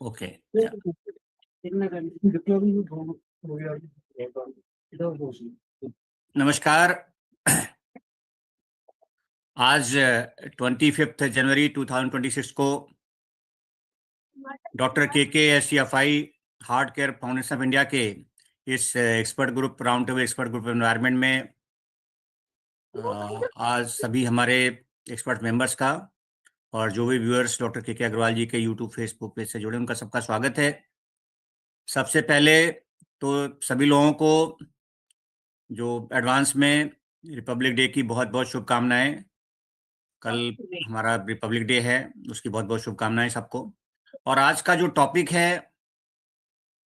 Okay. नमस्कार। आज 25 जनवरी 2026 को doctor KK HCFI heart care foundation of India के इस expert group round table expert group environment में आज सभी हमारे एक्सपर्ट मेंबर्स का और जो भी व्यूअर्स डॉक्टर KK अग्रवाल जी के यूट्यूब फेसबुक पेज से जुड़े उनका सबका स्वागत है। सबसे पहले तो सभी लोगों को जो एडवांस में रिपब्लिक डे की बहुत बहुत शुभकामनाएं। कल हमारा रिपब्लिक डे है, उसकी बहुत बहुत शुभकामनाएं सबको। और आज का जो टॉपिक है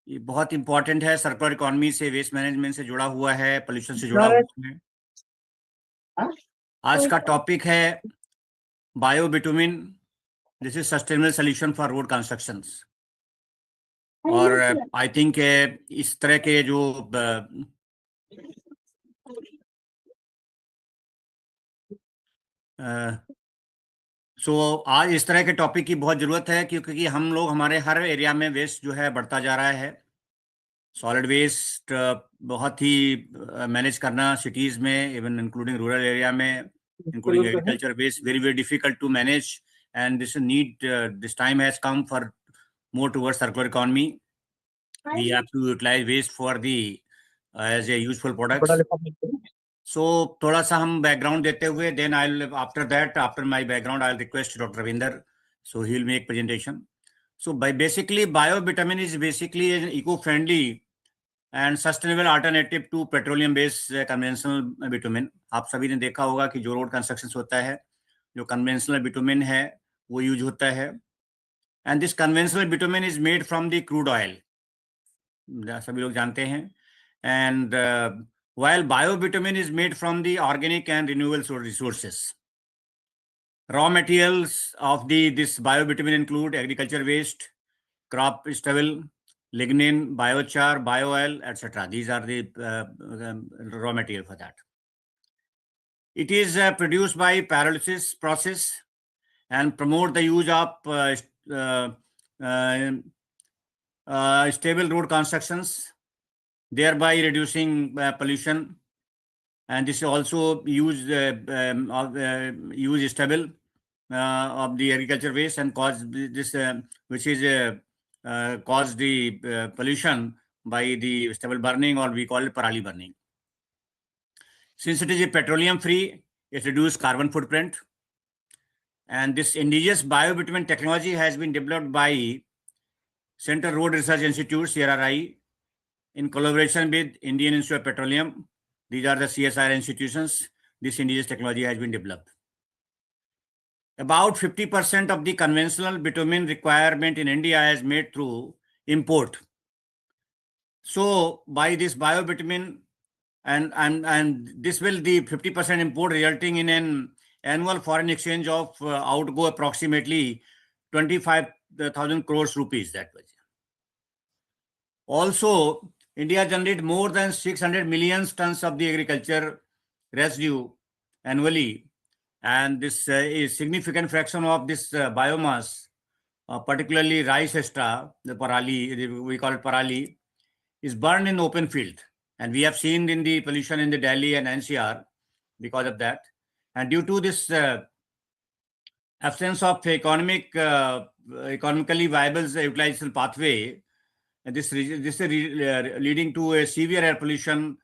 ये बहुत इंपॉर्टेंट है, सर्कुलर इकोनॉमी से, वेस्ट मैनेजमेंट से जुड़ा हुआ है, पोल्यूशन से जुड़ा हुआ है। आज का टॉपिक है biobitumen, this is sustainable solution for road constructions. और आई थिंक इस तरह के जो आज इस तरह के टॉपिक की बहुत ज़रूरत है क्योंकि हम लोग हमारे हर एरिया में वेस्ट जो है बढ़ता जा रहा है। सॉलिड वेस्ट बहुत ही मैनेज करना सिटीज़ में, इवन इंक्लूडिंग रूरल एरिया में, including agriculture waste, very difficult to manage, and this time has come for more towards circular economy. We have to utilize waste for the as a useful products. So थोड़ा सा हम background देते हुए, then after my background I'll request Dr. Ravinder, so he'll make presentation. So basically bio-bitumen is basically an eco-friendly and sustainable alternative to petroleum based conventional bitumen. आप सभी ने देखा होगा कि जो रोड कंस्ट्रक्शन होता है, जो कन्वेंशनल बिटुमेन है वो यूज होता है। And this conventional bitumen is made from the crude oil, सभी लोग जानते हैं। And while bio-bitumen is made from the organic and renewable resources. Raw materials of this bio-bitumen include agriculture waste, crop stubble, lignin, biochar, bio-oil, etc. These are the raw material for that. It is produced by pyrolysis process and promote the use of stable road constructions, thereby reducing pollution. And this is also use stable of the agriculture waste and cause this which is cause the pollution by the stubble burning, or we call it parali burning. Since it is a petroleum free, it reduces carbon footprint. And this indigenous bio-bitumen technology has been developed by Central Road Research Institute, CRRI, in collaboration with Indian Institute of Petroleum. These are the CSIR institutions. This indigenous technology has been developed. About 50% of the conventional bitumen requirement in India is made through import. So by this bio-bitumen, and this will the 50% import resulting in an annual foreign exchange of outgo approximately 25,000 crores rupees that way. Also, India generates more than 600 million tons of the agriculture residue annually, and this is significant fraction of this biomass, particularly rice extra, the parali, we call it parali, is burned in open field. And we have seen in the pollution in the Delhi and NCR because of that. And due to this absence of economically viable utilization pathway, this is leading to a severe air pollution,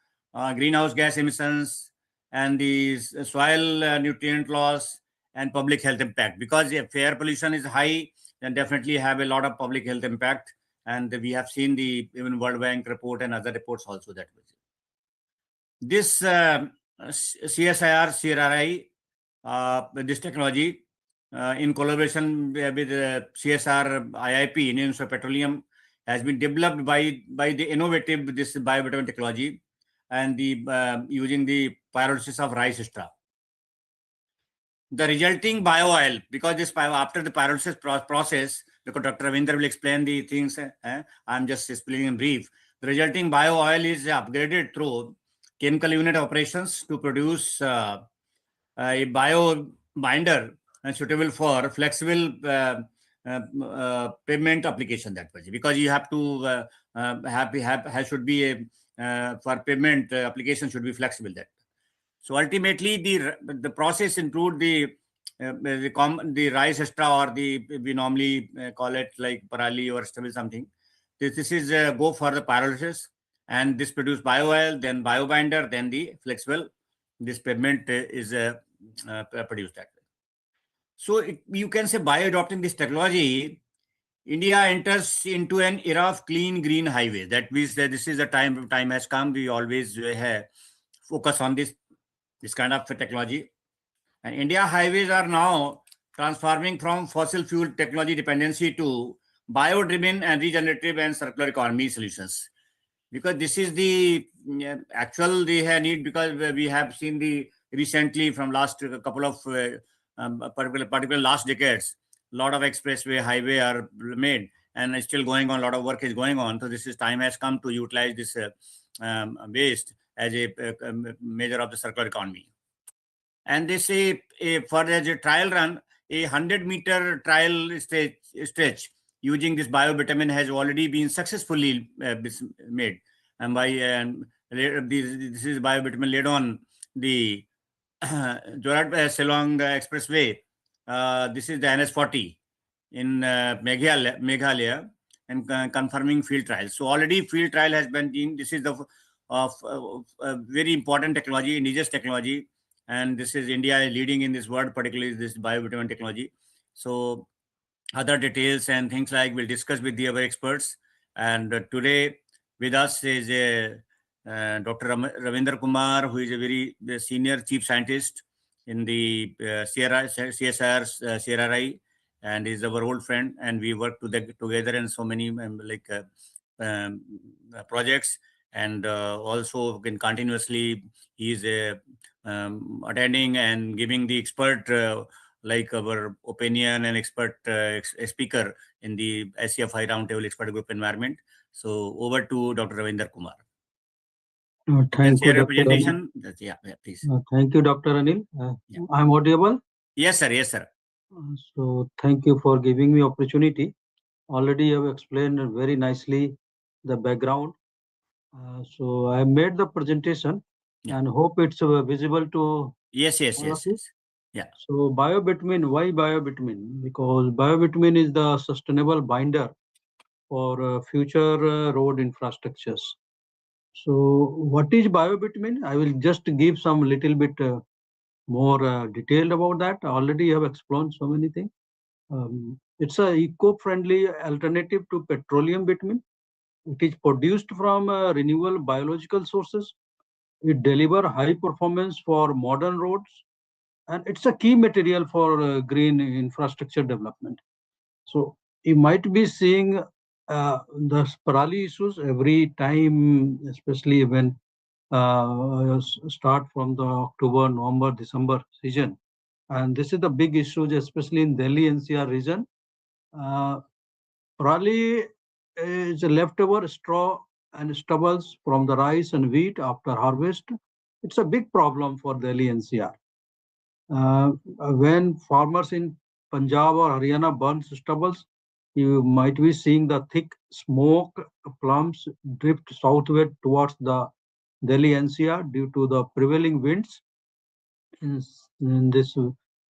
greenhouse gas emissions, and the soil nutrient loss and public health impact. Because if air pollution is high, then definitely have a lot of public health impact. And we have seen the even World Bank report and other reports also that way. This CSIR, CRRI, this technology in collaboration with CSR IIP, Indian Institute of Petroleum, has been developed by the innovative this bio-bitumen technology and the using the pyrolysis of rice straw. The resulting bio-oil, because this after the pyrolysis process, because Dr. Ravinder will explain the things, I'm just explaining in brief. The resulting bio-oil is upgraded through chemical unit operations to produce a bio binder and suitable for flexible pavement application that way, because you have to should be a for pavement application should be flexible that. So ultimately the process include the rice extra, or we normally call it like parali or stubble something. This is go for the pyrolysis, and this produce bio oil, then bio binder, then the flexible. This pavement is produced that way. So you can say by adopting this technology, India enters into an era of clean green highways. That means that this is the time has come. We always focus on this kind of technology. And India highways are now transforming from fossil fuel technology dependency to bio-driven and regenerative and circular economy solutions. Because this is the actual they need, because we have seen the recently from last couple of particular last decades, a lot of expressway highway are made and it's still going on. A lot of work is going on. So this is time has come to utilize this waste as a measure of the circular economy. And they say for the trial run, a 100-meter trial stretch using this bio-bitumen has already been successfully made. And by this is bio-bitumen laid on the Jorat-Shillong expressway. This is the NS40 in Meghalaya, and confirming field trials. So already field trial has been done. This is the very important technology, indigenous technology. And this is India leading in this world, particularly this bio-bitumen technology. So other details and things like we'll discuss with the other experts. And today with us is Dr. Ravinder Kumar, who is a very senior chief scientist in the CSIR, CRRI, and is our old friend. And we work together in so many projects. And also can continuously he is attending and giving the expert like our opinion and expert speaker in the HCFI roundtable expert group environment. So over to Dr. Ravinder Kumar. Thank you, Dr. presentation. Yeah, please. Thank you, Dr. Anil. Yeah. I'm audible? Yes, sir. Yes, sir. So thank you for giving me opportunity. Already you have explained very nicely the background. So I made the presentation and hope it's visible to yes. Yeah. So bio-bitumen, why bio-bitumen? Because bio-bitumen is the sustainable binder for future road infrastructures. So what is bio-bitumen? I will just give some little bit more detailed about that. Already you have explained so many things. It's a eco-friendly alternative to petroleum bitumen. It is produced from renewable biological sources. It delivers high performance for modern roads, and it's a key material for green infrastructure development. So you might be seeing the parali issues every time, especially when start from the October, November, December season. And this is the big issue, especially in Delhi NCR region. Parali is leftover straw and stubbles from the rice and wheat after harvest. It's a big problem for Delhi NCR. When farmers in Punjab or Haryana burn stubbles, you might be seeing the thick smoke plumes drift southward towards the Delhi NCR due to the prevailing winds in this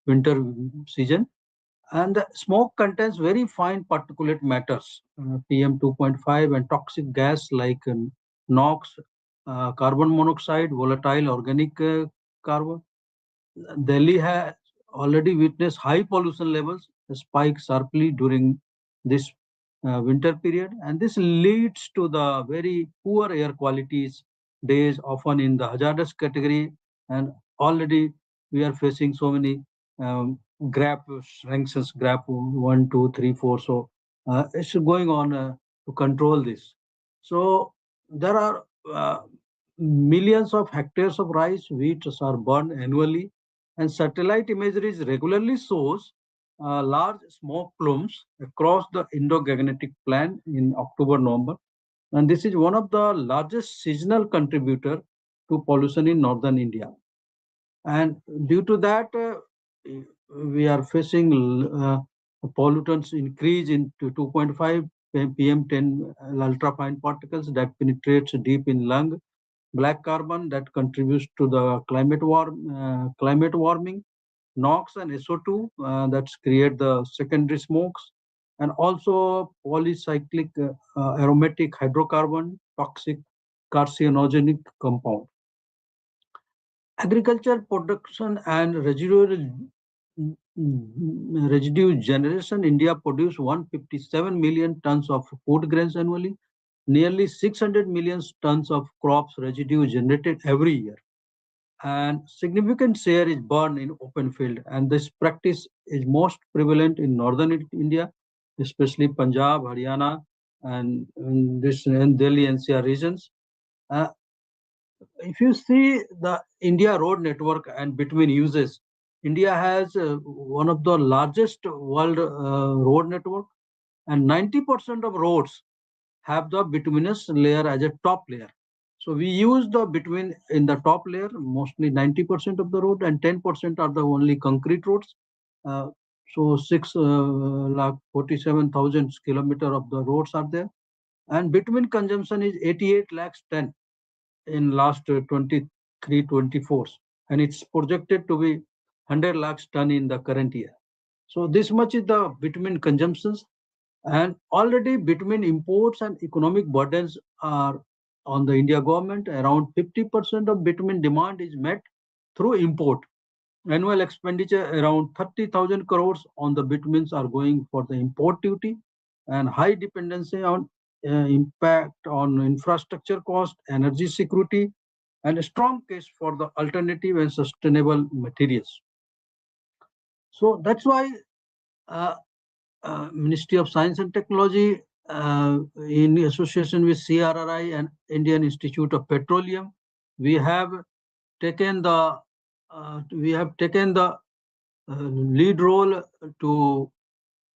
winter season. And the smoke contains very fine particulate matters, PM 2.5, and toxic gas like NOx, carbon monoxide, volatile organic carbon. Delhi has already witnessed high pollution levels spike sharply during this winter period, and this leads to the very poor air qualities days, often in the hazardous category. And already we are facing so many GRAP sanctions, GRAP 1, 2, 3, 4. So it's going on to control this. So there are millions of hectares of rice, wheat are burned annually, and satellite imagery regularly shows large smoke plumes across the Indo-Gangetic Plain in October, November. And this is one of the largest seasonal contributor to pollution in northern India. And due to that, we are facing pollutants increase into 2.5 PM10 ultrafine particles that penetrates deep in lung. Black carbon that contributes to the climate warming. NOx and SO2 that create the secondary smokes, and also polycyclic aromatic hydrocarbon, toxic carcinogenic compound. Agriculture production and residue generation. India produced 157 million tons of food grains annually. Nearly 600 million tons of crops residue generated every year. And significant share is burned in open field. And this practice is most prevalent in northern India, especially Punjab, Haryana, and Delhi NCR regions. Uh, if you see the India road network and bitumen uses, India has one of the largest world road network, and 90% of roads have the bituminous layer as a top layer. So we use the bitumen in the top layer, mostly 90% of the road, and 10% are the only concrete roads. So 6,47,000 kilometer of the roads are there, and bitumen consumption is 88 lakhs ton in last 23-24, and it's projected to be 100 lakhs ton in the current year. So this much is the bitumen consumptions, and already bitumen imports and economic burdens are on the India government. Around 50% of bitumen demand is met through import. Annual expenditure around 30,000 crores on the bitumens are going for the import duty, and high dependency on impact on infrastructure cost, energy security, and a strong case for the alternative and sustainable materials. So that's why uh, Ministry of Science and Technology, in association with CRRI and Indian Institute of Petroleum, we have taken the lead role to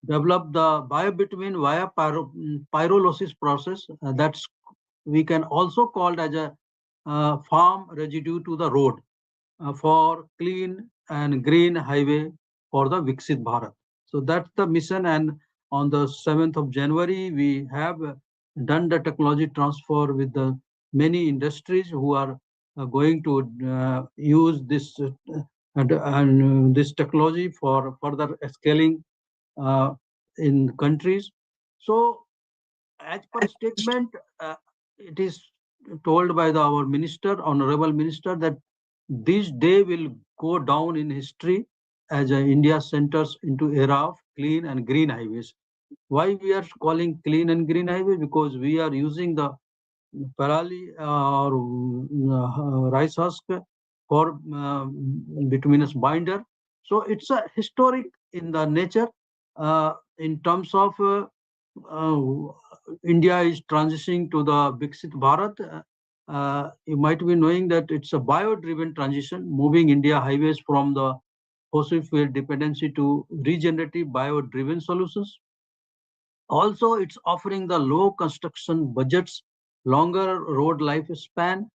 develop the bio-bitumen via pyrolysis process. That's we can also called as a farm residue to the road for clean and green highway for the Viksit Bharat. So that's the mission, and on the 7th of January, we have done the technology transfer with the many industries who are going to use this this technology for further scaling in countries. So as per statement, it is told by our minister, honorable minister, that this day will go down in history as India centers into era of clean and green highways. Why we are calling clean and green highway? Because we are using the parali or rice husk for bituminous binder. So it's a historic in the nature in terms of uh, India is transitioning to the Viksit Bharat. You might be knowing that it's a bio-driven transition, moving India highways from the fossil fuel dependency to regenerative bio-driven solutions. Also, it's offering the low construction budgets, longer road lifespan,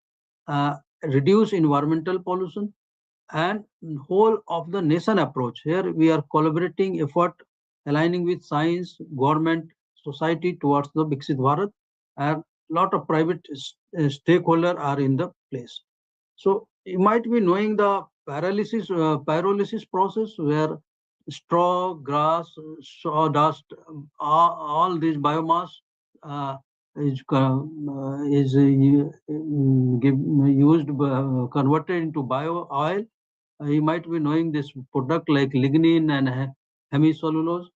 uh, reduce environmental pollution, and whole of the nation approach. Here we are collaborating effort, aligning with science, government, society towards the Viksit Bharat, and lot of private stakeholders are in the place. So you might be knowing the pyrolysis process, where straw, grass, sawdust, all these biomass uh, is used, converted into bio oil. You might be knowing this product like lignin and hemicellulose.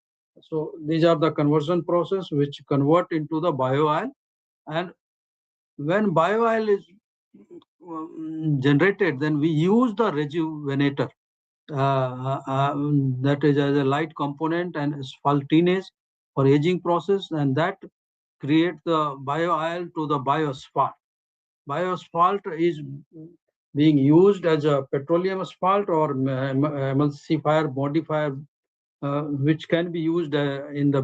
So these are the conversion process which convert into the bio oil. And when bio oil is generated, then we use the rejuvenator, that is as a light component and asphaltenase for aging process, and that create the bio oil to the bioasphalt. Bioasphalt is being used as a petroleum asphalt or emulsifier modifier, which can be used in the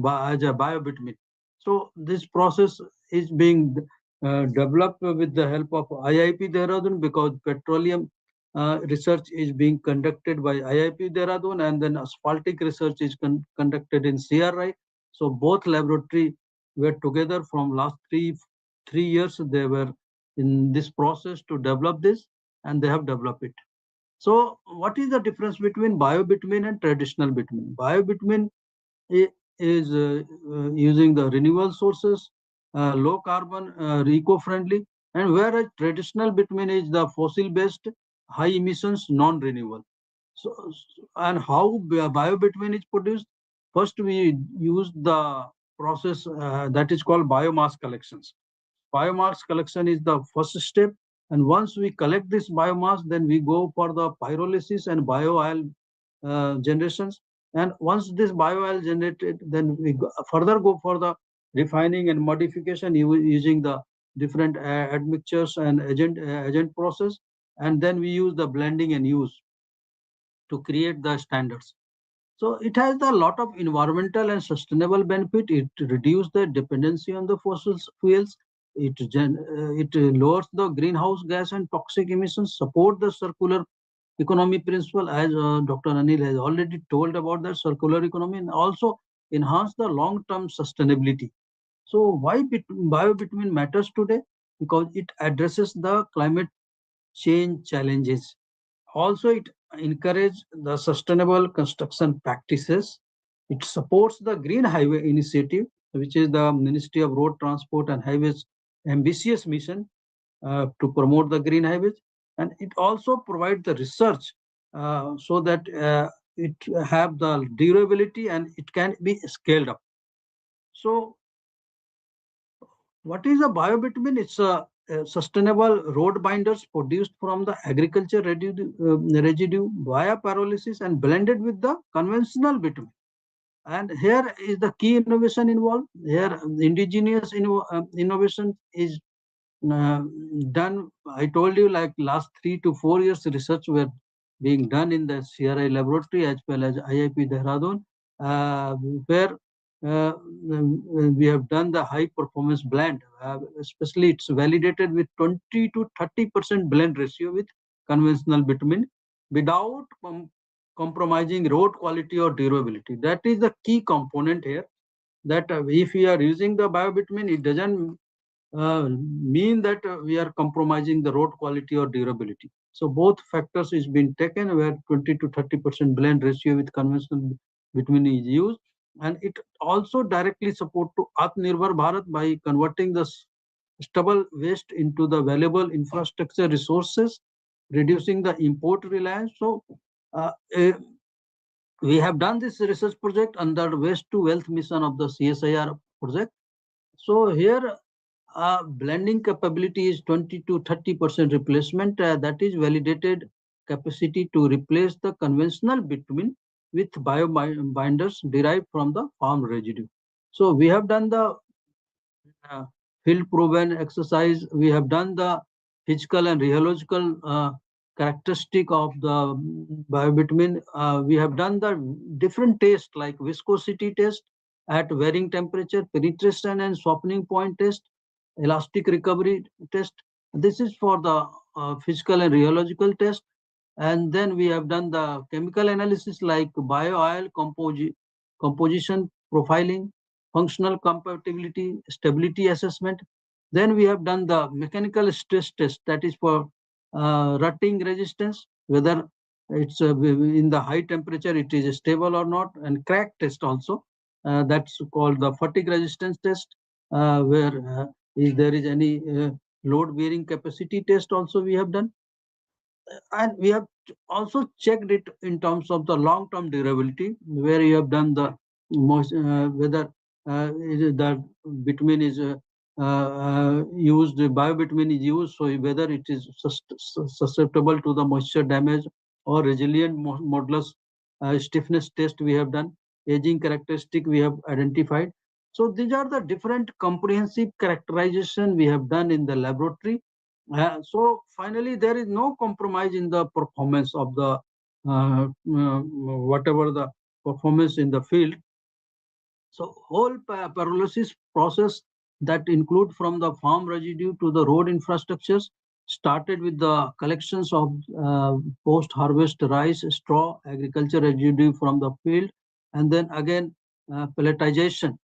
as a biobitumen. So this process is being developed with the help of IIP Dehradun, because petroleum research is being conducted by IIP Dehradun, and then asphaltic research is conducted in CRI. So both laboratory were together from last three years. They were in this process to develop this, and they have developed it. So what is the difference between bio-bitumen and traditional bitumen? Bio-bitumen is using the renewable sources, low carbon, eco-friendly, and whereas traditional bitumen is the fossil-based, high emissions, non-renewable. So, and how bio-bitumen is produced? First, we use the process that is called biomass collections. Biomass collection is the first step, and once we collect this biomass, then we go for the pyrolysis and bio-oil generations. And once this bio-oil generated, then we further go for the refining and modification using the different admixtures and agent process, and then we use the blending and use to create the standards. So it has a lot of environmental and sustainable benefit. It reduces the dependency on the fossil fuels. It lowers the greenhouse gas and toxic emissions, support the circular economy principle, as Dr. Anil has already told about the circular economy, and also enhance the long-term sustainability. So why bio-bitumen matters today? Because it addresses the climate change challenges. Also, it encourages the sustainable construction practices. It supports the Green Highway Initiative, which is the Ministry of Road Transport and Highways ambitious mission to promote the green highways. And it also provides the research so that it have the durability and it can be scaled up. So what is a bio-bitumen? It's a sustainable road binders produced from the agriculture residue via pyrolysis and blended with the conventional bitumen. And here is the key innovation involved. Here, indigenous innovation is done. I told you, like last 3 to 4 years, research were being done in the CRI laboratory as well as IIP Dehradun, where uh, we have done the high performance blend. Especially, it's validated with 20 to 30% blend ratio with conventional bitumen without compromising road quality or durability. That is the key component here. That if we are using the bio-bitumen, it doesn't mean that we are compromising the road quality or durability. So both factors is being taken where 20 to 30% blend ratio with conventional bitumen is used, and it also directly support to Atmanirbhar Bharat by converting the stubble waste into the valuable infrastructure resources, reducing the import reliance. So uh, eh, we have done this research project under Waste to Wealth mission of the CSIR project. So here blending capability is 20 to 30% replacement. That is validated capacity to replace the conventional bitumen with bio binders derived from the farm residue. So we have done the field proven exercise. We have done the physical and rheological characteristic of the biobitumen. We have done the different tests like viscosity test at varying temperature, penetration and softening point test, elastic recovery test. This is for the physical and rheological test. And then we have done the chemical analysis like bio-oil composition profiling, functional compatibility, stability assessment. Then we have done the mechanical stress test, that is for rutting resistance, whether it's in the high temperature it is stable or not, and crack test also. That's called the fatigue resistance test, where if there is any load bearing capacity test also we have done. And we have also checked it in terms of the long-term durability, where you have done the whether the bitumen is used, bio-bitumen is used, so whether it is susceptible to the moisture damage or resilient modulus stiffness test we have done, aging characteristic we have identified. So these are the different comprehensive characterization we have done in the laboratory. So finally, there is no compromise in the performance of the whatever the performance in the field. So whole pyrolysis process that include from the farm residue to the road infrastructures started with the collections of post-harvest rice, straw, agriculture residue from the field, and then again pelletization,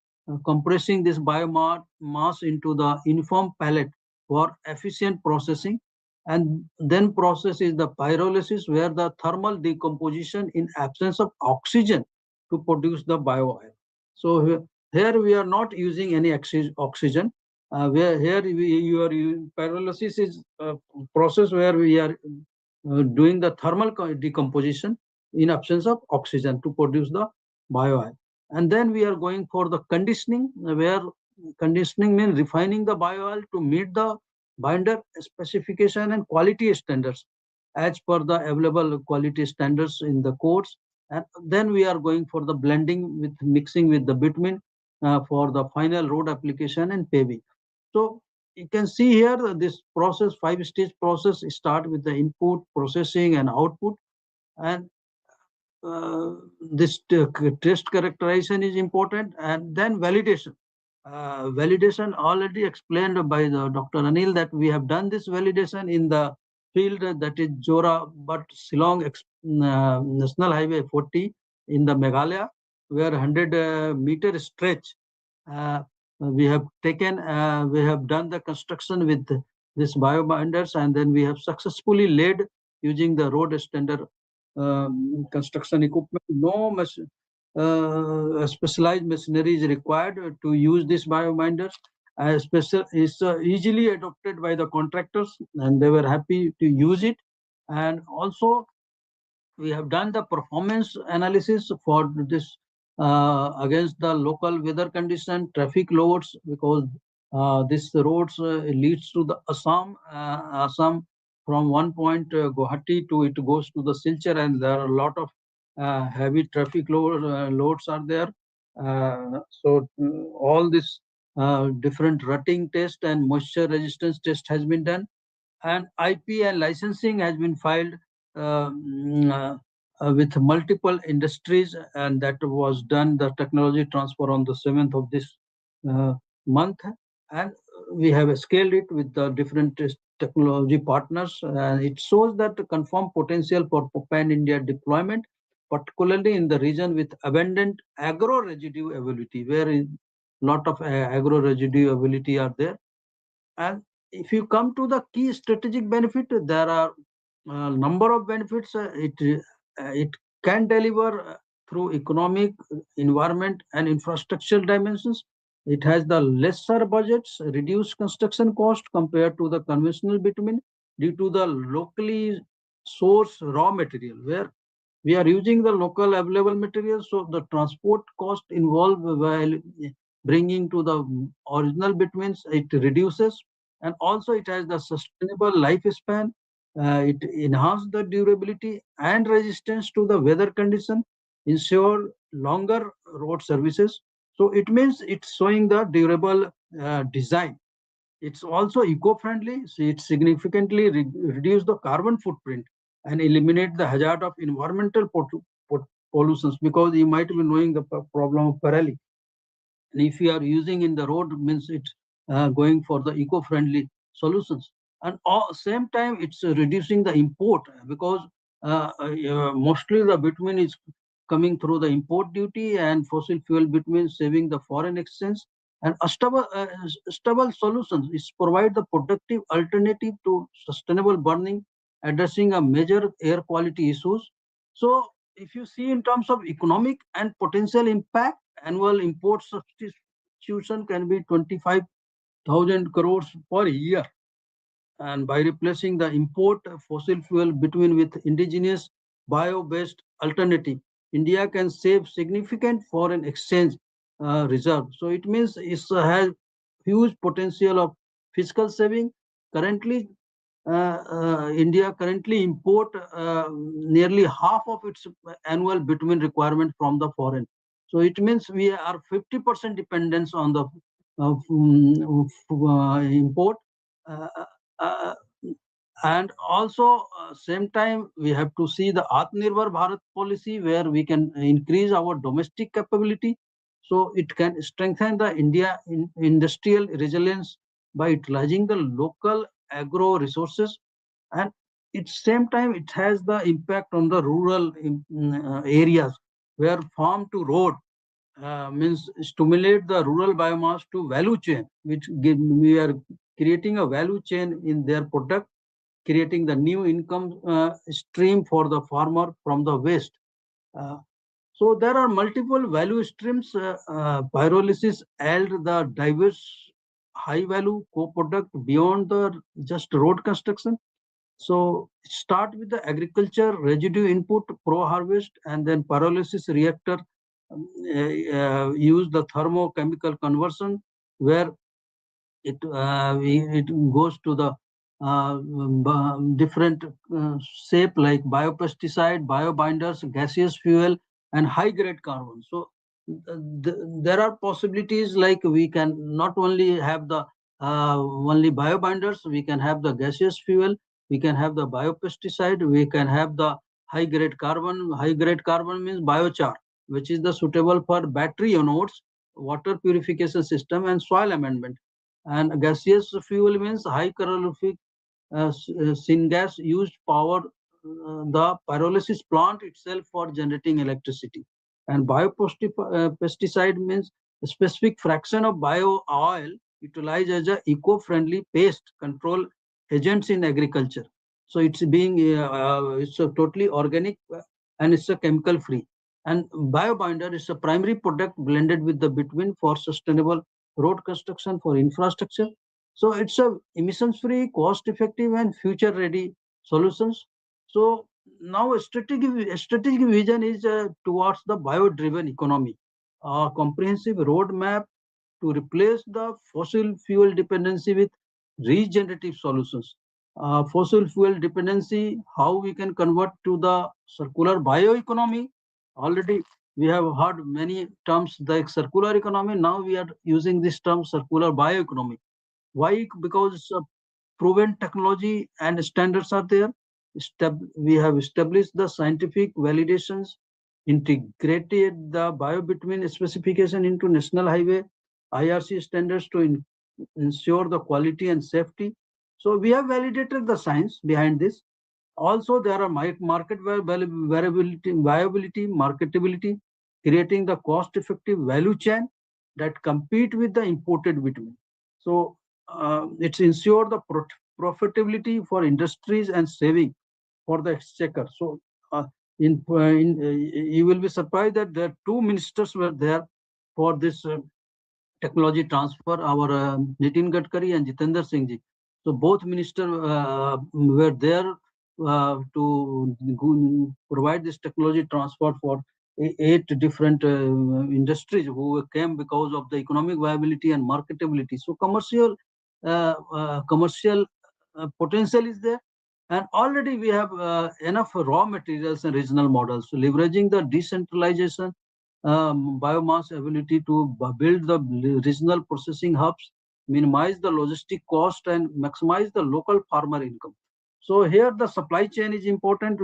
compressing this biomass into the uniform pellet for efficient processing. And then process is the pyrolysis, where the thermal decomposition in absence of oxygen to produce the bio-oil. So here we are not using any oxygen. Where here you are using pyrolysis is a process where we are doing the thermal decomposition in absence of oxygen to produce the bio-oil. And then we are going for the conditioning, where conditioning means refining the bio-oil to meet the binder specification and quality standards as per the available quality standards in the codes. And then we are going for the blending with mixing with the bitumen for the final road application and paving. So you can see here this process, 5-stage process, start with the input, processing, and output. And this test characterization is important, and then validation. Validation already explained by the Dr. Anil that we have done this validation in the field, that is Jora but Shillong National Highway 40 in the Meghalaya, where 100-meter stretch we have taken, we have done the construction with this biobinders, and then we have successfully laid using the road standard construction equipment. No specialized machinery is required to use this biobinders. Is easily adopted by the contractors, and they were happy to use it. And also we have done the performance analysis for this against the local weather condition, traffic loads, because this roads leads to the Assam. From one point Guwahati to it goes to the Silchar, and there are a lot of heavy traffic loads are there. All this different rutting test and moisture resistance test has been done, and IP and licensing has been filed with multiple industries, and that was done, the technology transfer, on the 7th of this uh, month. And we have scaled it with the different technology partners, and it shows that the confirmed potential for pan-India deployment, particularly in the region with abundant agro residue availability, where a lot of agro residue availability are there. And if you come to the key strategic benefit, there are a number of benefits. It can deliver through economic, environment, and infrastructural dimensions. It has the lesser budgets, reduced construction cost compared to the conventional bitumen due to the locally sourced raw material, where we are using the local available materials, so the transport cost involved while bringing to the original bitumens, it reduces. And also it has the sustainable lifespan. It enhances the durability and resistance to the weather condition, ensure longer road services. So it means it's showing the durable design. It's also eco-friendly, so it significantly reduce the carbon footprint and eliminate the hazard of environmental pollutions, because you might be knowing the problem of Pirelli. And if you are using in the road, means it's going for the eco-friendly solutions. And at the same time, it's reducing the import, because mostly the bitumen is coming through the import duty, and fossil fuel bitumen saving the foreign exchange. And a stable solutions is provide the productive alternative to sustainable burning, addressing a major air quality issues. So if you see in terms of economic and potential impact, annual import substitution can be 25,000 crores per year. And by replacing the import fossil fuel bitumen with indigenous bio-based alternative, India can save significant foreign exchange reserve. So it means it has huge potential of fiscal saving. Currently, India currently import nearly half of its annual bitumen requirement from the foreign. So it means we are 50% dependence on the import. Uh, uh, and also same time we have to see the Atmanirbhar Bharat policy, where we can increase our domestic capability, so it can strengthen the India industrial resilience by utilizing the local agro resources, and at same time it has the impact on the rural areas where farm to road means stimulate the rural biomass to value chain, which we are creating a value chain in their product, creating the new income stream for the farmer from the waste. Uh, so there are multiple value streams. Pyrolysis add the diverse high value co-product beyond the just road construction. So start with the agriculture residue input pro-harvest, and then pyrolysis reactor use the thermochemical conversion where it goes to the different shape like biopesticide, biobinders, gaseous fuel, and high grade carbon. So there are possibilities like we can not only have the only biobinders, we can have the gaseous fuel, we can have the biopesticide, we can have the high grade carbon. High grade carbon means biochar, which is the suitable for battery anodes, water purification system, and soil amendment. And gaseous fuel means high calorific syngas used power the pyrolysis plant itself for generating electricity. And biopesticide means a specific fraction of bio oil utilized as a eco-friendly pest control agents in agriculture. So it's a totally organic and it's a chemical free. And biobinder is a primary product blended with the bitumen for sustainable road construction for infrastructure. So it's a emissions free, cost effective, and future ready solutions. So now a strategic vision is towards the bio driven economy, a comprehensive roadmap to replace the fossil fuel dependency with regenerative solutions. Fossil fuel dependency, how we can convert to the circular bioeconomy. Already we have heard many terms like circular economy. Now we are using this term circular bioeconomy. Why? Because proven technology and standards are there. We have established the scientific validations, integrated the bio-bitumen specification into national highway IRC standards to ensure the quality and safety. So we have validated the science behind this. Also, there are market viability, marketability, creating the cost-effective value chain that compete with the imported bitumen. So it's ensure the profitability for industries and saving for the exchequer. So you will be surprised that there two ministers were there for this technology transfer, our Nitin Gadkari and Jitendra Singh ji. So both ministers were there to provide this technology transfer for eight different industries who came because of the economic viability and marketability. So commercial potential is there. And already we have enough raw materials and regional models. So leveraging the decentralization biomass ability to build the regional processing hubs, minimize the logistic cost, and maximize the local farmer income. So here the supply chain is important.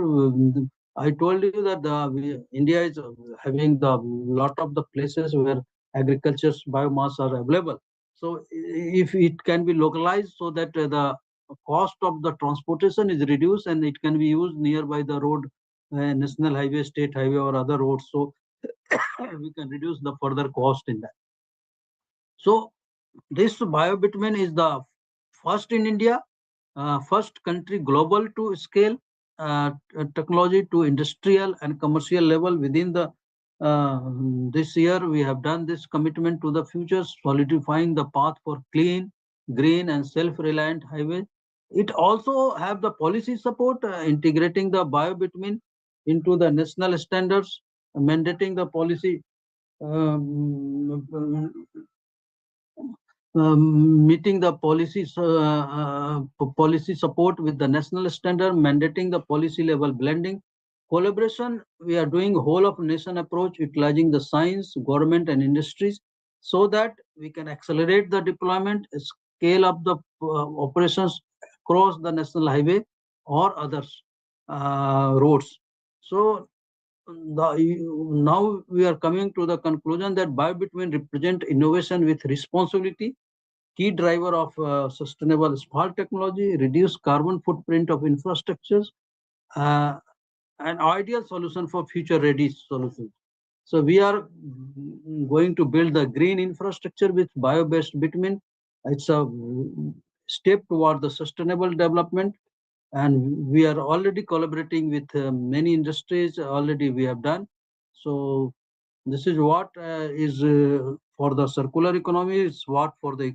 I told you that India is having the lot of the places where agriculture's biomass are available. So if it can be localized so that the cost of the transportation is reduced and it can be used nearby the road, national highway, state highway, or other roads. So we can reduce the further cost in that. So this bio-bitumen is the first in India, first country global to scale technology to industrial and commercial level within the this year. We have done this commitment to the future, solidifying the path for clean, green, and self-reliant highway. It also have the policy support, integrating the bio-bitumen into the national standards, mandating the policy um, meeting the policy support with the national standard, mandating the policy level blending. Collaboration, we are doing whole of nation approach, utilizing the science, government, and industries so that we can accelerate the deployment, scale up the operations across the national highway or others roads. So now we are coming to the conclusion that bio-bitumen represent innovation with responsibility. key driver of sustainable smart technology, reduce carbon footprint of infrastructures, an ideal solution for future-ready solutions. So we are going to build the green infrastructure with bio-based bitumen. It's a step toward the sustainable development, and we are already collaborating with many industries. Already we have done. So this is what is for the circular economy. It's what for the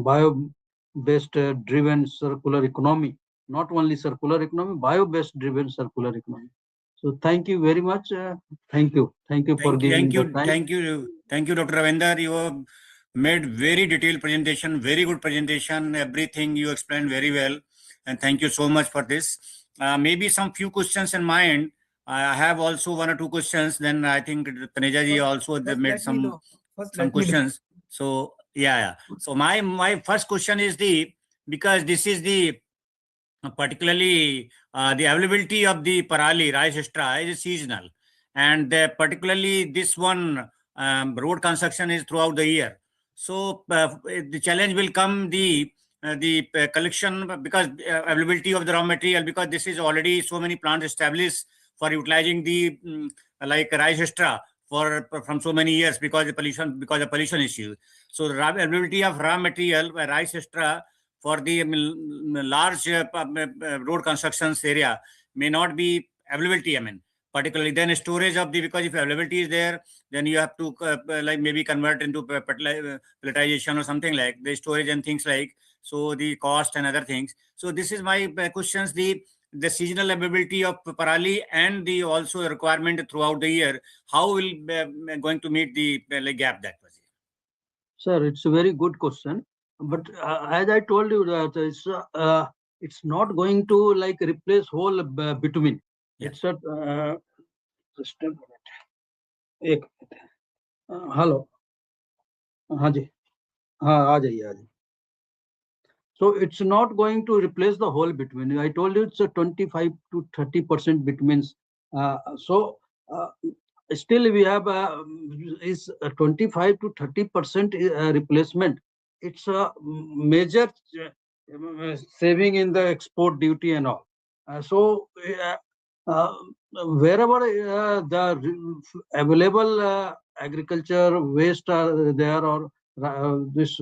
bio-based driven circular economy. Not only circular economy, bio-based driven circular economy. So thank you very much. Thank you for giving the time. Thank you, Dr. Ravindra. You have made very detailed presentation, very good presentation. Everything you explained very well, and thank you so much for this. Maybe some few questions in mind. I have also one or two questions. Then I think Taneja ji also made some questions. So yeah. So my first question is because this is the particularly the availability of the parali rice extra is seasonal, and particularly this one road construction is throughout the year. So the challenge will come the collection, because availability of the raw material, because this is already so many plants established for utilizing the like rice extra from so many years because of pollution issues. So the availability of raw material rice extra for the large road constructions area may not be availability. I mean, particularly then storage of because if availability is there, then you have to like maybe convert into pelletization or something like the storage and things like. So the cost and other things. So this is my questions. The seasonal availability of parali and the also requirement throughout the year. How will going to meet the gap that was? Sir, it's a very good question. But as I told you that it's not going to like replace whole bitumen. Yeah. It's a just a minute. Hello. हाँ जी, हाँ आ जाइए. So it's not going to replace the whole bitumen. I told you it's a 25 to 30% bitumens. So still we have is a 25 to 30% replacement. It's a major saving in the export duty and all. So wherever the available agriculture waste are there, or this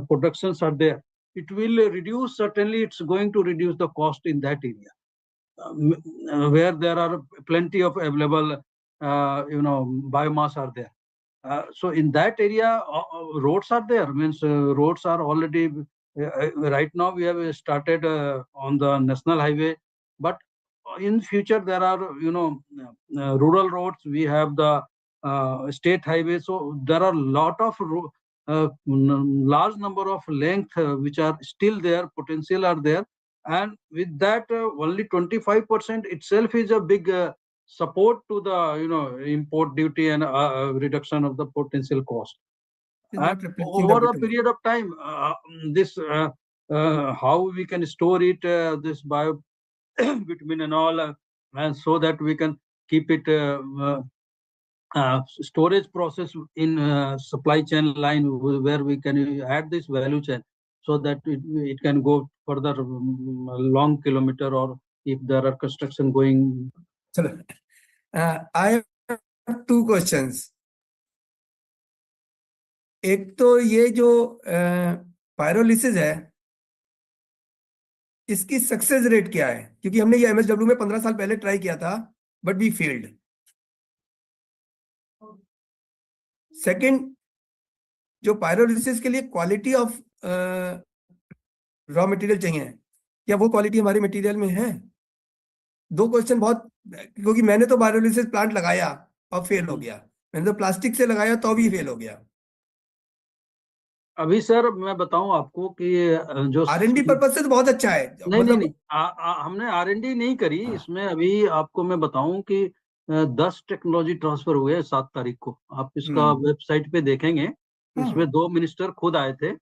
productions are there, it will reduce. Certainly it's going to reduce the cost in that area where there are plenty of available biomass are there. So in that area roads are there, means roads are already right now we have started on the national highway, but in future there are rural roads, we have the state highway. So there are lot of large number of length which are still there, potential are there, and with that only 25% itself is a big support to the import duty and reduction of the potential cost. And over a period of time, this how we can store it, this bio bitumen and all, and so that we can keep it storage process in supply chain line where we can add this value chain so that it can go further long kilometer, or if there are construction going. I have two questions. एक तो ये जो pyrolysis है इसकी success rate क्या है, क्योंकि हमने ये एमएसडब्ल्यू में 15 साल पहले ट्राई किया था बट वी फेल्ड. सेकंड, जो पायरोलिसिस के लिए क्वालिटी ऑफ रॉ मटेरियल चाहिए, क्या वो क्वालिटी हमारे मटेरियल में है? दो क्वेश्चन बहुत, क्योंकि मैंने तो पायरोलिसिस प्लांट लगाया और फेल हो गया, मैंने तो प्लास्टिक से लगाया तो भी फेल हो गया. अभी सर मैं बताऊं आपको कि जो R&D पर्पज से तो बहुत अच्छा है. नहीं, हमने R&D नहीं करी इसमें. अभी आपको मैं बताऊं कि 10 टेक्नोलॉजी ट्रांसफर हुए 7 तारीख को. आप इसका वेबसाइट पे देखेंगे, इसमें 2 मिनिस्टर खुद आए थे.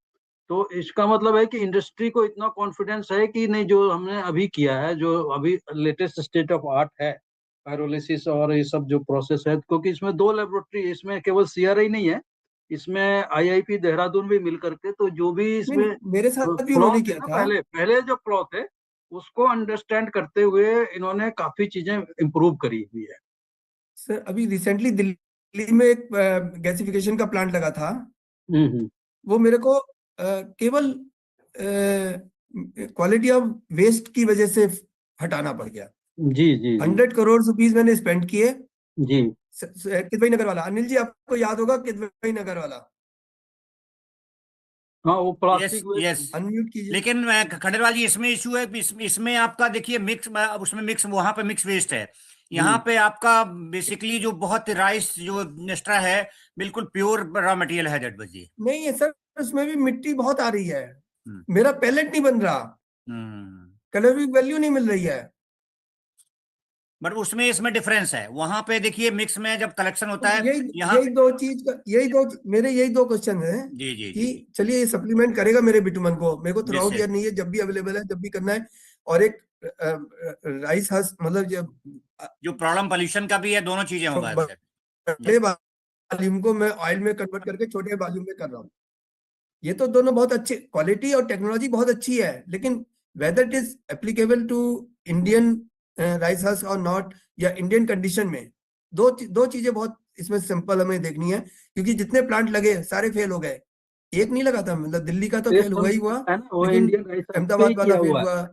तो इसका मतलब है कि इंडस्ट्री को इतना कॉन्फिडेंस है कि नहीं, जो हमने अभी किया है, जो अभी लेटेस्ट स्टेट ऑफ आर्ट है पायरोलिसिस और ये सब जो प्रोसेस है, क्योंकि इसमें 2 लेबोरेटरी, इसमें केवल CRI नहीं है, इसमें IIP देहरादून भी मिल करके, तो जो भी इसमें मेरे साथ भी फ्लॉ उन्होंने थे किया ना, था पहले पहले जो फ्लॉ थे उसको अंडरस्टैंड करते हुए इन्होंने काफी चीजें इम्प्रूव करी हुई है। सर। अभी रिसेंटली दिल्ली में एक गैसिफिकेशन का प्लांट लगा था। हम्म। वो मेरे को केवल क्वालिटी ऑफ वेस्ट की वजह से हटाना पड़ गया। जी जी जी 100 करोड़ रुपीस मैंने स्पेंड किए। जी। किदवई नगर वाला, अनिल जी आपको याद होगा किदवई नगर वाला। हाँ, वो yes plastic yes. Waste. Unmute कीजिए। लेकिन खंडेलवाल जी, इसमें इशू है, इसमें आपका देखिए मिक्स, उसमें मिक्स, वहां पे मिक्स वेस्ट है। यहाँ पे आपका बेसिकली जो बहुत राइस जो एक्स्ट्रा है, बिल्कुल प्योर रॉ मटेरियल है दैट बजी। नहीं है सर, उसमें भी मिट्टी बहुत आ रही है। हम्म मेरा पैलेट नहीं बन रहा, हम्म। कैलोरी वैल्यू नहीं मिल रही है। बट उसमें इसमें डिफरेंस है, वहां पे देखिए मिक्स में जब कलेक्शन होता है, यही यहाँ यही दो चीज का, यही दो क्वेश्चन है जी जी कि जी। चलिए ये सप्लीमेंट करेगा मेरे बिटुमन को, मेरे को थ्रू आउट निश्चय। ईयर नहीं है, जब भी अवेलेबल है, जब भी करना है। और एक राइस हस मतलब जब जो प्रॉब्लम पोल्यूशन का भी है, दोनों चीजें होगा इससे। बड़े वॉल्यूम को मैं ऑयल में कन्वर्ट करके छोटे वॉल्यूम में कर रहा हूँ। ये तो दोनों बहुत अच्छे, क्वालिटी और टेक्नोलॉजी बहुत अच्छी है, लेकिन whether it is applicable to Indian rice husk और नॉट, या इंडियन कंडीशन में, दो चीजें बहुत इसमें सिंपल हमें देखनी है। क्योंकि जितने प्लांट लगे सारे फेल हो गए, एक नहीं लगा था, मतलब दिल्ली का तो फेल टेस्ट हुआ ही हमने हुआ, है ना, वो लेकिन इंडियन राइस पे ही अहमदाबाद वाला किया फेल हुआ हुआ। है।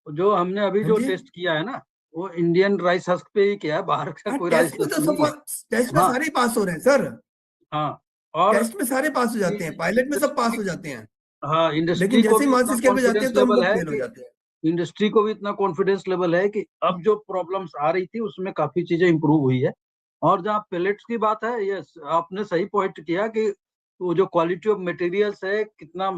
जो हमने अभी हाँ जो जी। टेस्ट किया है ना, वो इंडियन राइस हस्क पे ही किया है, बाहर का हाँ, कोई राइस टेस्ट में हस्क तो नहीं है। सब, टेस्ट में हाँ सारे पास हो रहे हैं सर। हाँ। और टेस्ट में सारे पास हो जाते हैं, पायलट में सब पास इंडस्ट्री, हो जाते हैं, हाँ, लेकिन इंडस्ट्री को जैसे ही भी मास इतना स्केल पे जाते कॉन्फिडेंस हैं तो हम लेवल लोग है फेल हो कि जाते हैं। इंडस्ट्री को भी इतना कॉन्फिडेंस लेवल है कि अब जो प्रॉब्लम्स आ रही थी उसमें काफी चीजें इंप्रूव हुई है। और जहाँ पेलेट्स की बात है, ये आपने सही पॉइंट किया कि वो जो क्वालिटी ऑफ मटेरियल्स है कितना,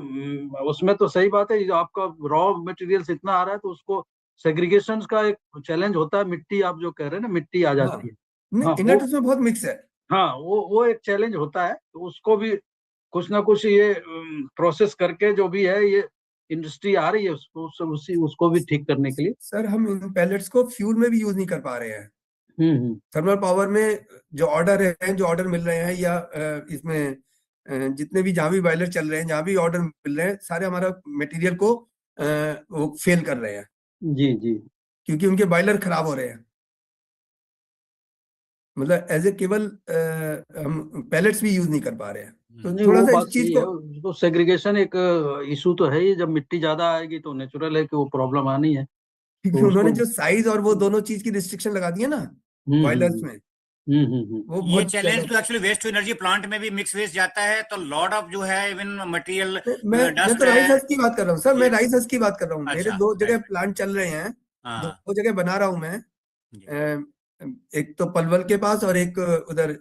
उसमें तो सही बात है, जो आपका रॉ मटेरियल्स इतना आ रहा है तो उसको सेग्रीगेशन का एक चैलेंज होता है। मिट्टी आप जो कह रहे हैं ना, मिट्टी आ हाँ, जाती है। हाँ इनट वो, उसमें बहुत मिक्स है। हाँ वो एक चैलेंज होता है, तो उसको भी कुछ ना कुछ ये प्रोसेस करके जो भी है, ये इंडस्ट्री आ रही है उसको भी ठीक करने के लिए। सर हम इन पैलेट्स को फ्यूल में भी यूज नहीं कर पा रहे हैं। हम्म। थर्मल पावर में जो ऑर्डर मिल रहे हैं, या इसमें जितने भी जहां भी बॉयलर चल रहे हैं, जहां भी ऑर्डर मिल रहे हैं, सारे हमारा मटेरियल को वो फेल कर रहे हैं, जी जी। क्योंकि उनके बॉयलर खराब हो रहे हैं। मतलब एज ए केवल हम पैलेट्स भी यूज नहीं कर पा रहे हैं, तो नहीं, थोड़ा वो सा बात इस चीज सही को, है। तो सेग्रीगेशन एक इशू तो है ही, जब मिट्टी ज्यादा आएगी तो नेचुरल है कि वो प्रॉब्लम आनी है, क्योंकि तो उन्होंने उसको। जो साइज और वो दोनों चीज की रिस्ट्रिक्शन लगा दी है ना बॉयलर्स में, हम्म। वो ये बहुत चैलेंज चैलेंज। तो actually waste to energy plant में भी मिक्स वेस्ट जाता है, तो लॉट ऑफ जो है इवन मटेरियल, मैं डस्ट तो राइस है। हस्क की बात कर रहा हूँ सर, मैं जी। राइस हस्क की बात कर रहा हूँ। मेरे अच्छा, दो जगह राइट। प्लांट चल रहे हैं, हाँ दो जगह बना रहा हूँ मैं। जी। एक तो पलवल के पास और एक उधर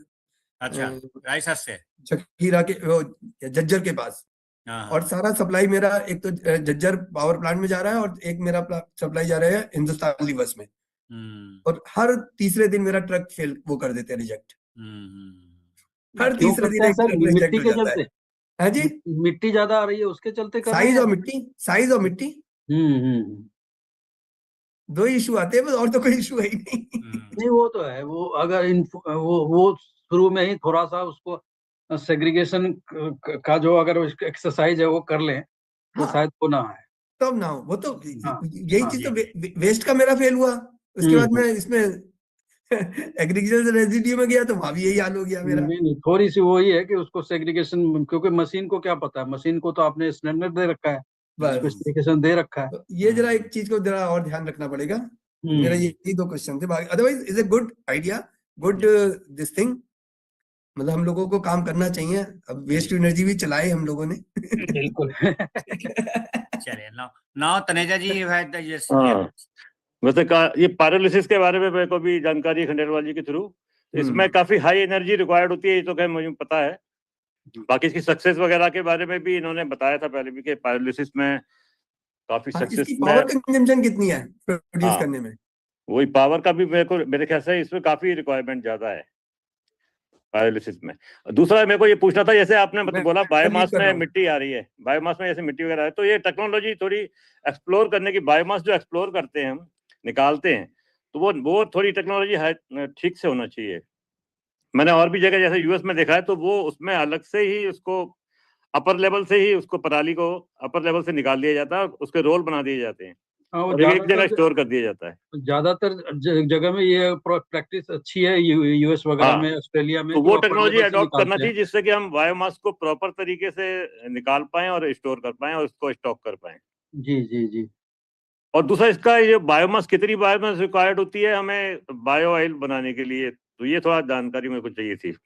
अच्छा, राइस हस से। जखीरा के वो झज्जर के पास। हाँ और हाँ। सारा सप्लाई मेरा एक तो झज्जर पावर प्लांट में जा रहा है, और एक मेरा सप्लाई जा रहा है हिंदुस्तान लीवर्स में। हम्म और हर तीसरे दिन मेरा ट्रक फेल वो कर देते हैं, रिजेक्ट। हर क्यों तीसरे दिन करते हैं एक सर? ट्रक रिजेक्ट मिट्टी हो के जाता है। चलते? हाँ जी। मिट्टी ज्यादा आ रही है उसके चलते कर रहे हैं साइज या? और मिट्टी, साइज और मिट्टी, हम्म। दो ही इशू आते हैं बस, और तो कोई इशू है ही नहीं। नहीं, वो तो है। वो अगर वो शुरू में ही थोड़ा सा उसको सेग्रीगेशन का जो अगर एक्सरसाइज है वो कर लें तो हाँ, शायद वो ना आए। तब ना हो वो तो, हाँ यही हाँ। चीज जी तो जी। वेस्ट का मेरा फेल हुआ। उसके बाद हम्म। मैं इसमें एग्रीकल्चर रेजिड्यू में गया, तो वहां भी यही हाल हो गया मेरा। नहीं नहीं, थोड़ी सी वही है कि उसको सेग्रीगेशन, क्योंकि मशीन को क्या पता है, मशीन को तो आपने स्टैंडर्ड दे रखा है, बस, स्पेसिफिकेशन दे रखा है। तो ये जरा एक चीज को जरा और ध्यान रखना पड़ेगा। मेरा हम्म। यही दो क्वेश्चन थे, otherwise is a good idea, good this thing. मतलब हम लोगों को काम करना चाहिए, अब वेस्ट टू एनर्जी भी चलाए हम लोगों ने। बिल्कुल। चलिए, now now Taneja ji had yes. हाँ, वैसे ये पायरोलिसिस के बारे में मेरे को भी जानकारी है खंडेलवाल जी के थ्रू। इसमें काफी हाई एनर्जी रिक्वायर्ड होती है, ये तो खैर मुझे पता है। बाकी इसकी सक्सेस वगैरह के बारे में भी इन्होंने बताया था पहले भी कि पायरोलिसिस में काफी हाँ, सक्सेस इसकी में। पावर कंजम्पशन कितनी है प्रोड्यूस हाँ, करने में? वही पावर का भी मेरे ख्याल से इसमें काफी रिक्वायरमेंट ज्यादा है पायरोलिसिस में। दूसरा मेरे को ये पूछना था, जैसे आपने बोला मैं लीव बायोमास कर में रहा हूँ। मिट्टी आ रही है, बायोमास में जैसे मिट्टी वगैरह है, तो ये टेक्नोलॉजी थोड़ी एक्सप्लोर करने की, बायोमास जो एक्सप्लोर करते हैं हम निकालते हैं, तो वो थोड़ी टेक्नोलॉजी है ठीक से होना चाहिए, मैंने और भी जगह जैसे यूएस में देखा है, तो वो उसमें अलग से ही उसको अपर लेवल से ही उसको पराली को अपर लेवल से निकाल दिया जाता है, उसके रोल बना दिए जाते हैं और एक जगह स्टोर कर दिया जाता है। ज्यादातर जगह में ये प्रैक्टिस अच्छी है, यूएस वगैरह हाँ, में, ऑस्ट्रेलिया में, तो कि वो upper टेक्नोलॉजी level से अडॉप्ट करना निकालते चाहिए हैं। जिससे कि हम बायोमास को प्रॉपर तरीके से निकाल पाएं और स्टोर कर पाएं और उसको स्टॉक कर पाएं। जी जी जी। और दूसरा, इसका ये बायोमास, कितनी बायोमास रिक्वायर्ड होती है हमें बायो ऑयल बनाने के लिए, तो ये थोड़ा जानकारी मेरे को चाहिए थी।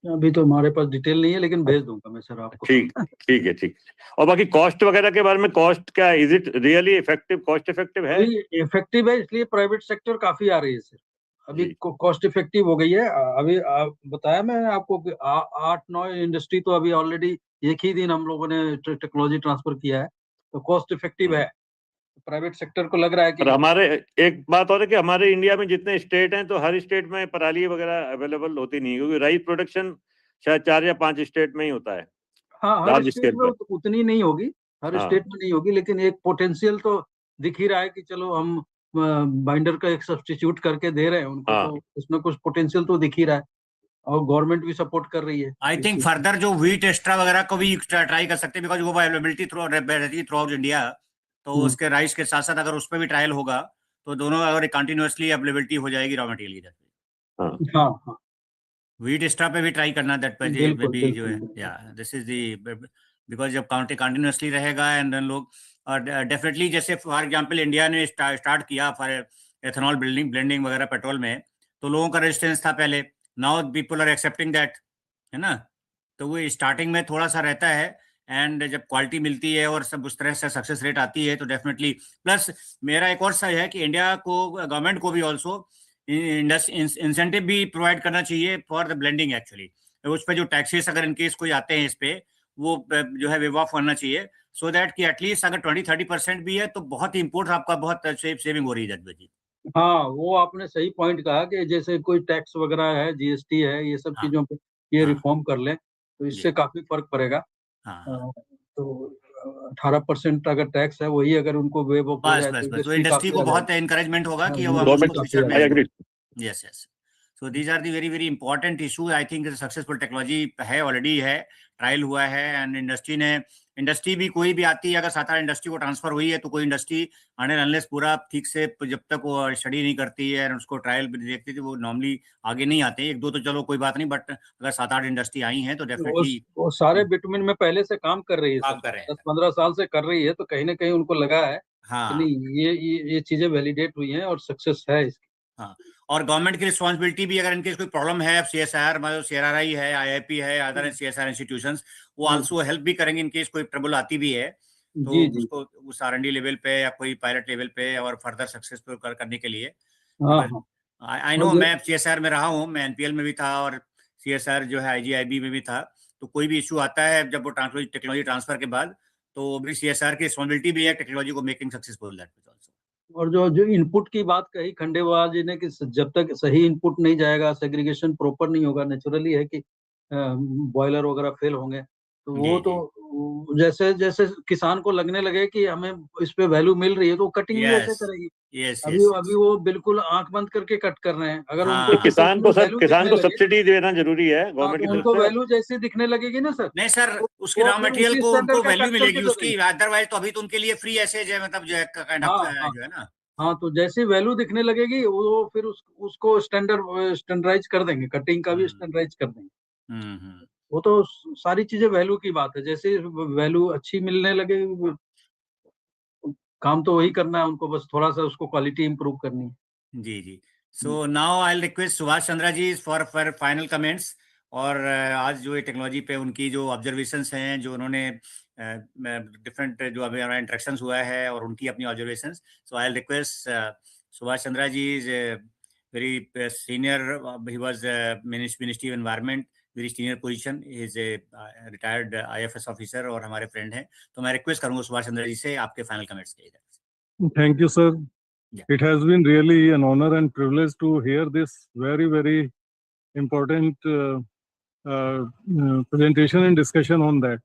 अभी तो हमारे पास डिटेल नहीं है, लेकिन भेज दूंगा मैं सर आपको। ठीक ठीक है, ठीक। और बाकी कॉस्ट वगैरह के बारे में, कॉस्ट क्या, is it really effective, cost effective है? इफेक्टिव है, इसलिए प्राइवेट सेक्टर काफी आ रही है सर, अभी जी। कॉस्ट इफेक्टिव हो गई है। अभी बताया मैंने आपको कि 8-9 इंडस्ट्री तो अभी ऑलरेडी एक ही दिन हम लोगों ने टेक्नोलॉजी ट्रांसफर किया है, तो कॉस्ट इफेक्टिव है। प्राइवेट सेक्टर को लग रहा है कि और हमारे एक बात और है कि हमारे इंडिया में जितने स्टेट हैं, तो हर स्टेट में पराली वगैरह अवेलेबल होती नहीं है, क्योंकि राइस प्रोडक्शन शायद 4 या 5 स्टेट में ही होता है, हाँ, हर लार्ज स्टेट स्केल में पर। उतनी नहीं होगी, हर हाँ। स्टेट में नहीं होगी, लेकिन एक पोटेंशियल तो दिख ही रहा है कि चलो हम बाइंडर का एक सब्स्टिट्यूट करके दे रहे हैं उनको, हाँ। तो उसमें कुछ पोटेंशियल तो दिख ही रहा है, और गवर्नमेंट भी सपोर्ट कर रही है आई इस थिंक चीज फर्दर जो व्हीट एक्स्ट्रा वगैरह को भी ट्राई कर सकते हैं, बिकॉज वो अवेलेबिलिटी थ्रू रहती है थ्रू आउट इंडिया, तो में। उसके राइस के साथ साथ अगर उस पर भी ट्रायल होगा तो दोनों अगर कंटिन्यूअसली अवेलेबिलिटी हो जाएगी रॉ मटेरियल की तरफ। हाँ। हाँ हाँ, व्हीट एक्स्ट्रा पे भी ट्राई करना, दैट पे बिल्कुल भी जो बिल्कुल है, बिल्कुल। या दिस इज दी, बिकॉज जब कंटिन्यूअसली रहेगा एंड देन लोग, और डेफिनेटली जैसे फॉर एग्जांपल इंडिया ने स्टार्ट किया फॉर एथेनॉल ब्लेंडिंग वगैरह पेट्रोल में, तो लोगों का रेजिस्टेंस था पहले, now people are accepting that, है ना। तो वो स्टार्टिंग में थोड़ा सा रहता है, एंड जब क्वालिटी मिलती है और सब उस तरह से सक्सेस रेट आती है तो डेफिनेटली। प्लस मेरा एक और सही है कि इंडिया को, गवर्नमेंट को भी ऑल्सो इंसेंटिव भी प्रोवाइड करना चाहिए फॉर द ब्लेंडिंग एक्चुअली। उस पर जो टैक्सेस अगर इनकेस कोई आते हैं इस पे, वो जो है वेव ऑफ करना चाहिए, सो दैट कि एटलीस्ट अगर 20-30% भी है तो बहुत ही इम्पोर्ट आपका बहुत सेविंग हो रही है जज्बा जी। हाँ, वो आपने सही पॉइंट कहा कि जैसे कोई टैक्स वगैरह है, जीएसटी है, ये सब हाँ चीजों पे ये हाँ रिफॉर्म कर लें तो जी इससे काफी फर्क पड़ेगा। हाँ हाँ। तो 18% अगर टैक्स है, वही अगर उनको वेव ऑफ हो बस जाए बस तो बस, तो इंडस्ट्री इंडस्ट्री काफी को आ बहुत जाएगी। एनकरेजमेंट होगा हाँ, कि अब हम इंडस्ट्री उसको काफी फ्यूचर आ में आई यूज एग्री। करें। Yes yes, so these are the very very important issue. I think successful technology है, ऑलरेडी है, ट्रायल हुआ है, एंड इंडस्ट्री भी कोई भी आती है, अगर 7-8 इंडस्ट्री को ट्रांसफर हुई है तो कोई इंडस्ट्री अनलेस पूरा ठीक से जब तक वो स्टडी नहीं करती है और उसको ट्रायल भी देखती थी, वो नॉर्मली आगे नहीं आते। एक दो तो चलो कोई बात नहीं, बट अगर 7-8 इंडस्ट्री आई हैं तो डेफिनेटली वो सारे बिटुमिन में पहले से काम कर रही है सर, काम कर रहे हैं। 10-15 साल से कर रही है, तो कहीं ना कहीं उनको लगा है कि हाँ नहीं, ये चीजें वैलिडेट हुई हैं और सक्सेस है इसकी। हाँ, और गवर्नमेंट की रिस्पॉन्सिबिलिटी भी, अगर इनकेस कोई प्रॉब्लम है, सीएसआर मतलब सीआरआई है, आईआईपी है, अदर सीएसआर इंस्टीट्यूशंस, वो आल्सो हेल्प भी करेंगे इनकेस कोई ट्रबल आती भी है, तो जी जी। उसको उस आर&डी लेवल पे या कोई पायलट लेवल पे और फर्दर सक्सेसफुल करने के लिए। हाँ बिकॉज हाँ। आई और नो, मैं सीएसआर में रहा हूँ, मैं एनपीएल में भी था और सीएसआर जो है आईजीआईबी में भी था, तो कोई भी इशू आता है जब वो टेक्नोलॉजी ट्रांसफर के बाद, तो भी सीएसआर की रिस्पॉन्सिबिलिटी भी है टेक्नोलॉजी को मेकिंग सक्सेसफुल, दैट ऑल्सो। और जो जो इनपुट की बात कही खंडेलवाल जी ने कि जब तक सही इनपुट नहीं जाएगा, सेग्रीगेशन प्रॉपर नहीं होगा, नेचुरली है कि बॉयलर वगैरह फेल होंगे, तो जी वो तो जी, जैसे जैसे किसान को लगने लगे कि हमें इस पे वैल्यू मिल रही है, तो कटिंग भी वैसे यस करेगी। यस अभी यस अभी यस, वो बिल्कुल आंख बंद करके कट कर रहे हैं, अगर हाँ उनको हाँ। ऊपर से वैल्यू किसान दिखने को लगे, सब्सिडी देना जरूरी है हाँ, गवर्नमेंट तो की तरफ उनको से। वैल्यू जैसे दिखने लगेगी ना सर, नहीं सर, तो उसकी वो रॉ फिर मटेरियल उसी को उनको स्टैंडर्ड का वैल्यू कट मिलेगी करके उसकी, करेंगे। अदरवाइज तो अभी तो उनके लिए फ्री ऐसे है, मतलब जो है काइंड ऑफ हाँ हाँ जो है ना। हाँ, तो जैसे वैल्यू दिखने लगेगी वो फिर उसको स्टैंडर्डाइज कर देंगे, कटिंग का भी हम्म स्टैंडर्डाइज कर देंगे। हम्म। वो तो सारी चीजें वैल्यू की बात है, जैसे वैल्यू अच्छी मिलने लगे, काम तो वही करना है उनको, बस थोड़ा सा उसको क्वालिटी इंप्रूव करनी है। जी जी, so now I request Subhash Chandra ji for final comments, और आज जो ये टेक्नोलॉजी पे उनकी जो ऑब्जर्वेशंस हैं, जो उन्होंने डिफरेंट जो अभी हमारा इंटरेक्शंस हुआ है और उनकी अपनी observations, so I request Subhash Chandra ji is very senior, he was ministry of environment, very senior position, is a retired IFS officer और हमारे फ्रेंड हैं, तो मैं रिक्वेस्ट करूंगा सुभाष चंद्रा जी से आपके फाइनल कमेंट्स के इधर। Thank you, sir. Yeah. It has been really an honor and privilege to hear this very, very important presentation and discussion on that.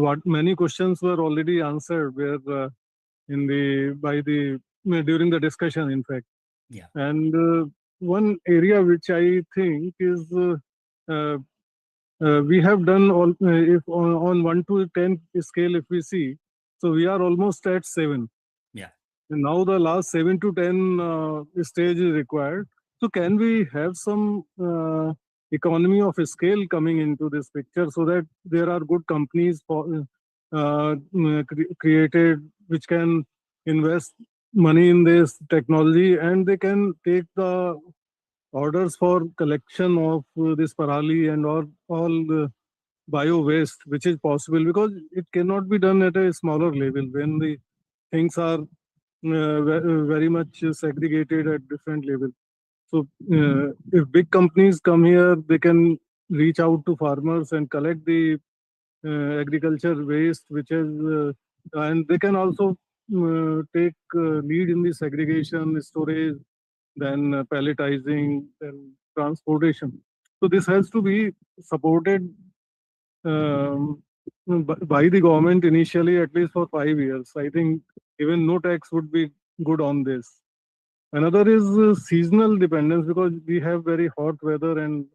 What many questions were already answered where during the discussion, in fact. Yeah. And one area which I think is we have done all, if on 1 to 10 scale, if we see, so we are almost at 7. Yeah. And now the last 7 to 10 stage is required. So can we have some economy of scale coming into this picture, so that there are good companies created which can invest money in this technology, and they can take the orders for collection of this parali and all bio waste, which is possible, because it cannot be done at a smaller level when the things are very much segregated at different levels. So if big companies come here, they can reach out to farmers and collect the agriculture waste, which is, and they can also take lead in the segregation, storage, then palletizing, then transportation. So this has to be supported by the government initially, at least for 5 years. I think even no tax would be good on this. Another is seasonal dependence, because we have very hot weather and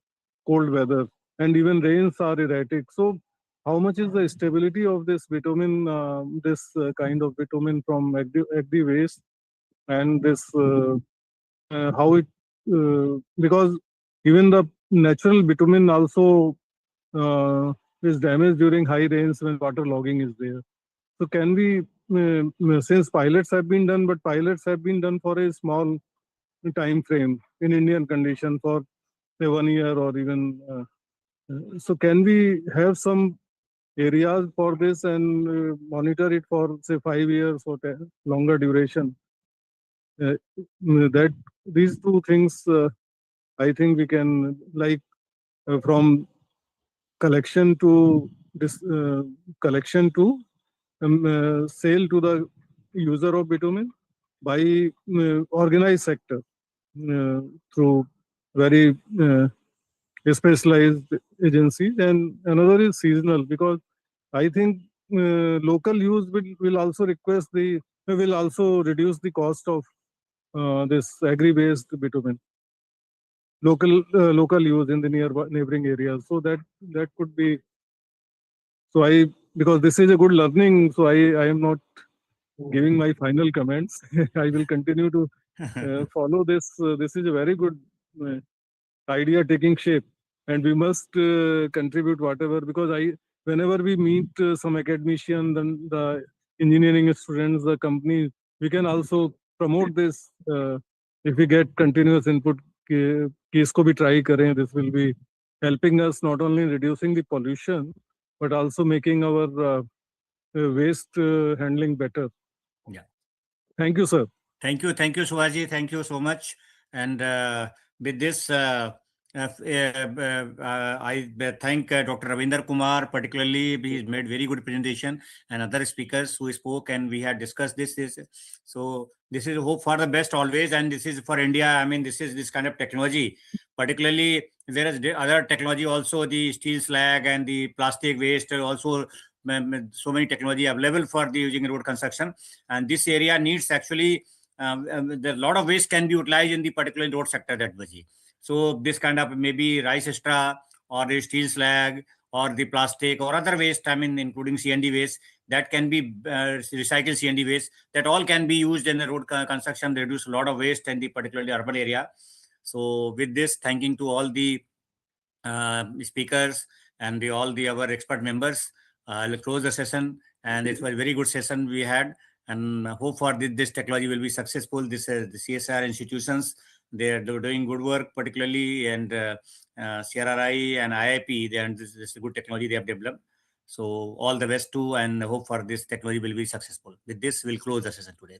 cold weather, and even rains are erratic. So how much is the stability of this bitumen, this kind of bitumen from agri waste, and this how it, because even the natural bitumen also is damaged during high rains when water logging is there. So can we, since pilots have been done, but pilots have been done for a small time frame in Indian condition for say 1 year or even, so can we have some areas for this and monitor it for say 5 years or longer duration? That these two things, I think we can, like from collection to this collection to sale to the user of bitumen by organized sector through very specialized agencies. And another is seasonal, because I think local use will also will also reduce the cost of this agri-based bitumen. Local use in the neighboring areas. So that could be. So because this is a good learning, so I am not giving my final comments. I will continue to follow this. This is a very good idea taking shape, and we must contribute whatever, because whenever we meet some academician, then the engineering students, the companies, we can also promote this. If we get continuous input, कि इसको भी try करें, this will be helping us not only in reducing the pollution, but also making our waste handling better. Yeah. Thank you, sir. Thank you, Suhaji. Thank you so much. And with this, I thank Dr. Ravinder Kumar particularly. He's made very good presentation, and other speakers who spoke, and we had discussed this. So this is hope for the best always, and this is for India. I mean, this is this kind of technology. Particularly, there is other technology also, the steel slag and the plastic waste also. So many technology available for the using road construction, and this area needs actually. A lot of waste can be utilized in the particular road sector, that Baji. So this kind of maybe rice straw or the steel slag or the plastic or other waste, I mean, including CND waste, that can be recycled CND waste, that all can be used in the road construction, reduce a lot of waste in the particularly urban area. So with this, thanking to all the speakers and all the our expert members, I'll close the session, and it was a very good session we had. And hope for this technology will be successful. This the CSR institutions, they're doing good work, particularly, and CRRI and IIP, this is a good technology they have developed. So all the best too, and hope for this technology will be successful. With this, we'll close the session today.